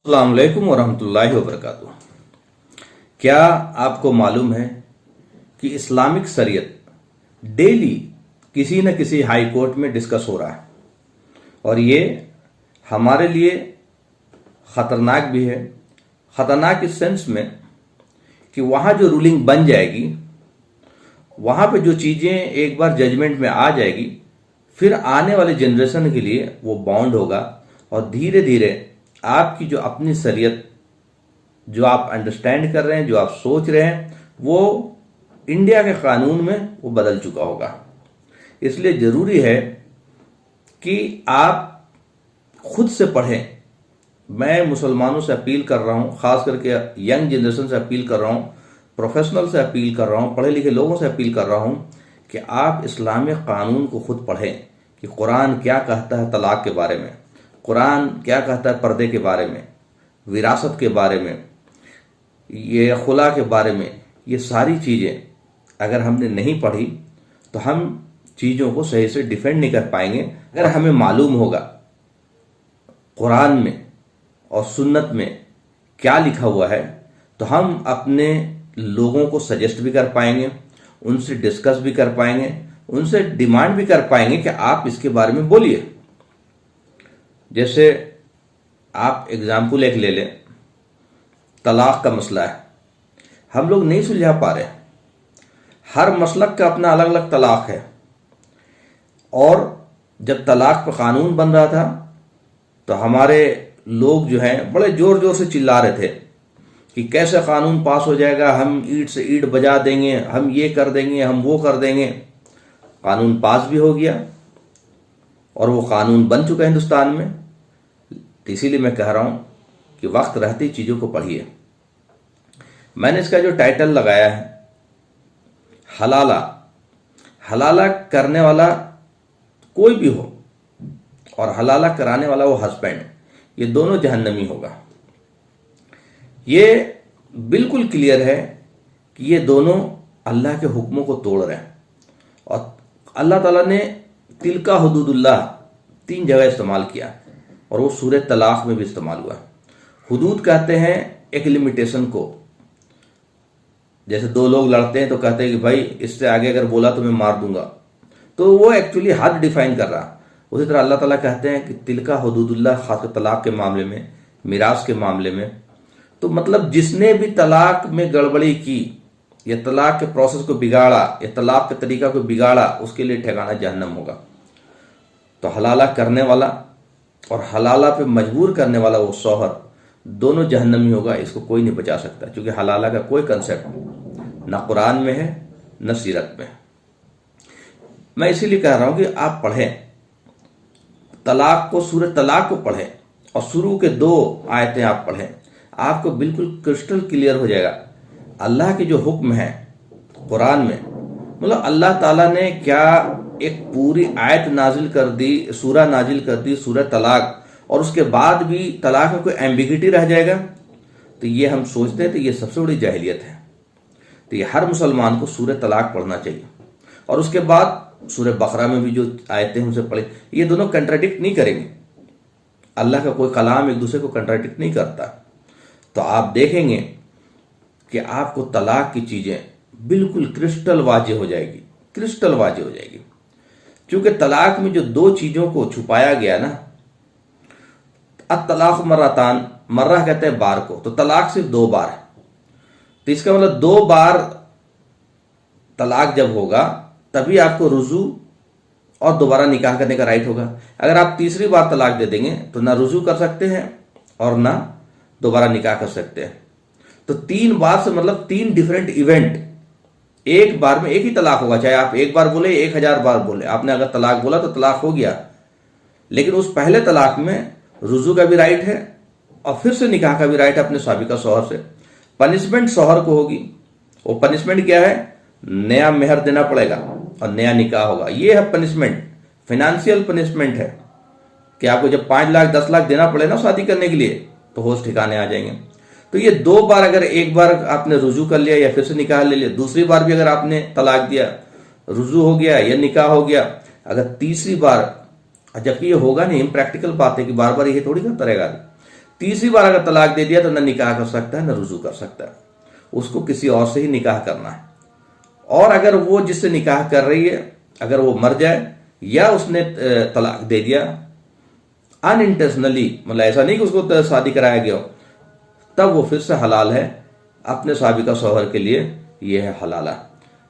अस्सलाम वालेकुम वरहमतुल्लाहि वबरकातुह। क्या आपको मालूम है कि इस्लामिक शरीयत डेली किसी न किसी हाई कोर्ट में डिस्कस हो रहा है और ये हमारे लिए ख़तरनाक भी है। ख़तरनाक इस सेंस में कि वहाँ जो रूलिंग बन जाएगी, वहाँ पे जो चीज़ें एक बार जजमेंट में आ जाएगी, फिर आने वाले जनरेशन के लिए वो बाउंड होगा और धीरे धीरे आपकी जो अपनी शरीयत, जो आप अंडरस्टैंड कर रहे हैं, जो आप सोच रहे हैं, वो इंडिया के कानून में वो बदल चुका होगा। इसलिए ज़रूरी है कि आप खुद से पढ़ें। मैं मुसलमानों से अपील कर रहा हूँ, ख़ास करके यंग जनरेशन से अपील कर रहा हूँ, प्रोफेशनल से अपील कर रहा हूँ, पढ़े लिखे लोगों से अपील कर रहा हूँ कि आप इस्लामिक कानून को खुद पढ़ें कि कुरान क्या कहता है तलाक के बारे में, कुरान क्या कहता है पर्दे के बारे में, विरासत के बारे में, ये खुला के बारे में। ये सारी चीज़ें अगर हमने नहीं पढ़ी तो हम चीज़ों को सही से डिफेंड नहीं कर पाएंगे। अगर हमें मालूम होगा कुरान में और सुन्नत में क्या लिखा हुआ है तो हम अपने लोगों को सजेस्ट भी कर पाएंगे, उनसे डिस्कस भी कर पाएंगे, उनसे डिमांड भी कर पाएंगे कि आप इसके बारे में बोलिए। जैसे आप एग्जाम्पल एक ले लें, तलाक का मसला है, हम लोग नहीं सुलझा पा रहे। हर मसलक का अपना अलग अलग तलाक है और जब तलाक पर कानून बन रहा था तो हमारे लोग जो हैं बड़े जोर जोर से चिल्ला रहे थे कि कैसे कानून पास हो जाएगा, हम ईंट से ईंट बजा देंगे, हम ये कर देंगे, हम वो कर देंगे। कानून पास भी हो गया और वो कानून बन चुका है हिंदुस्तान में। तो इसीलिए मैं कह रहा हूं कि वक्त रहते ही चीज़ों को पढ़िए। मैंने इसका जो टाइटल लगाया है हलाला, हलाला करने वाला कोई भी हो और हलाला कराने वाला वो हस्बैंड, ये दोनों जहन्नमी होगा। ये बिल्कुल क्लियर है कि ये दोनों अल्लाह के हुक्मों को तोड़ रहे हैं और अल्लाह ताला ने तिलका हुदूदुल्लाह 3 जगह इस्तेमाल किया और वो सूरह तलाक में भी इस्तेमाल हुआ। हुदूद कहते हैं एक लिमिटेशन को। जैसे 2 लोग लड़ते हैं तो कहते हैं कि भाई इससे आगे अगर बोला तो मैं मार दूंगा, तो वो एक्चुअली हद डिफाइन कर रहा। उसी तरह अल्लाह ताला कहते हैं कि तिलका हुदूदुल्लाह, खास तलाक के मामले में, मिरास के मामले में। तो मतलब जिसने भी तलाक में गड़बड़ी की या तलाक के प्रोसेस को बिगाड़ा या तलाक के तरीका को बिगाड़ा, उसके लिए ठिकाना जहन्नम होगा। तो हलाला करने वाला और हलाला पे मजबूर करने वाला वो शौहर दोनों जहन्नमी होगा। इसको कोई नहीं बचा सकता, क्योंकि हलाला का कोई कंसेप्ट ना कुरान में है न सीरत में। मैं इसीलिए कह रहा हूं कि आप पढ़ें तलाक को, सूरह तलाक को पढ़ें और शुरू के 2 आयतें आप पढ़ें, आपको बिल्कुल क्रिस्टल क्लियर हो जाएगा अल्लाह के जो हुक्म है कुरान में। मतलब अल्लाह ताला ने क्या एक पूरी आयत नाजिल कर दी, सूरह नाजिल कर दी, सूरह तलाक, और उसके बाद भी तलाक में कोई एम्बिगिटी रह जाएगा। तो ये हम सोचते हैं तो ये सबसे बड़ी जाहिलियत है। तो ये हर मुसलमान को सूरह तलाक पढ़ना चाहिए और उसके बाद सूरह बकरा में भी जो आयतें उनसे पढ़े। ये दोनों कंट्राडिक्ट नहीं करेंगे, अल्लाह का कोई कलाम एक दूसरे को कंट्राडिक्ट नहीं करता। तो आप देखेंगे कि आपको तलाक की चीज़ें बिल्कुल क्रिस्टल वाज़ेह हो जाएगी, क्रिस्टल वाज़ेह हो जाएगी। क्योंकि तलाक में जो 2 चीज़ों को छुपाया गया ना, तलाक मर्रतान, मर्रा कहते हैं बार को, तो तलाक सिर्फ 2 बार है। तो इसका मतलब 2 बार तलाक जब होगा तभी आपको रुजू और दोबारा निकाह करने का राइट होगा। अगर आप तीसरी बार तलाक दे देंगे तो ना रुजू कर सकते हैं और ना दोबारा निकाह कर सकते हैं। तो 3 बार से मतलब 3 डिफरेंट इवेंट एक बार में, एक ही तलाक होगा। चाहे आप 1 बार बोले 1000 बार बोले, आपने अगर तलाक बोला तो तलाक हो गया। लेकिन उस पहले तलाक में रुजू का भी राइट है और फिर से निकाह का भी राइट है अपने साबिका शौहर से। पनिशमेंट शौहर को होगी। वो पनिशमेंट क्या है? नया मेहर देना पड़ेगा और नया निकाह होगा। ये है पनिशमेंट, फाइनेंशियल पनिशमेंट है कि आपको जब 5 लाख 10 लाख देना पड़े ना शादी करने के लिए तो होश ठिकाने आ जाएंगे। तो ये 2 बार, अगर 1 बार आपने रुजू कर लिया या फिर से निकाह ले लिया, दूसरी बार भी अगर आपने तलाक दिया, रुजू हो गया या निकाह हो गया, अगर तीसरी बार, जबकि ये होगा नहीं, प्रैक्टिकल बात है कि बार बार ये थोड़ी करता रहेगा। तीसरी बार अगर तलाक दे दिया तो न निकाह कर सकता है न रुजू कर सकता है, उसको किसी और से ही निकाह करना है। और अगर वो जिससे निकाह कर रही है अगर वो मर जाए या उसने तलाक दे दिया अनइंटेंशनली, मतलब ऐसा नहीं कि उसको शादी कराया गया हो, तब वो फिर से हलाल है, अपने साबिका शौहर के लिए यह है हलाला।